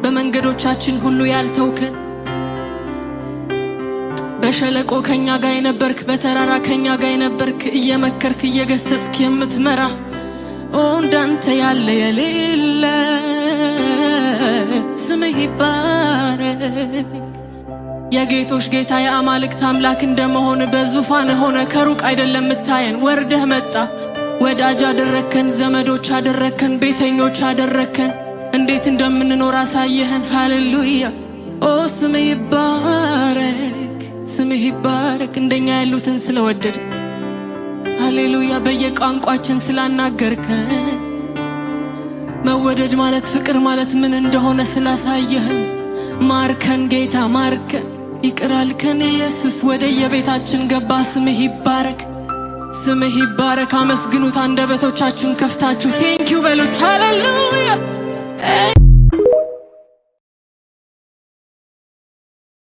በመንገዶቻችን ሁሉ ያልተውከን በሸለቆ ከኛ ጋር የነበርክ በተራራ ከኛ ጋር የነበርክ እየመከርክ እየገሰጽክ የምትመራ እንዳንተ ያለ የሌለ ስምህ ይባረክ። የጌቶች ጌታ የአማልክት አምላክ እንደመሆን በዙፋን ሆነ ከሩቅ አይደለም ምታየን ወርደህ መጣ። ወዳጅ አደረከን፣ ዘመዶች አደረከን፣ ቤተኞች አደረከን። እንዴት እንደምንኖር አሳየህን። ሃሌሉያ ስምህ ይባረክ፣ ስምህ ይባረክ። እንደኛ ያሉትን ስለወደድ ሃሌሉያ በየቋንቋችን ስላናገርከን መወደድ ማለት ፍቅር ማለት ምን እንደሆነ ስላሳየህን ማርከን ጌታ ማርከን ይቅር አልከን ኢየሱስ ወደ የቤታችን ገባ። ስምህ ይባረክ፣ ስምህ ይባረክ። አመስግኑት፣ አንደበቶቻችሁን ከፍታችሁ ቴንኪው በሉት። ሃሌሉያ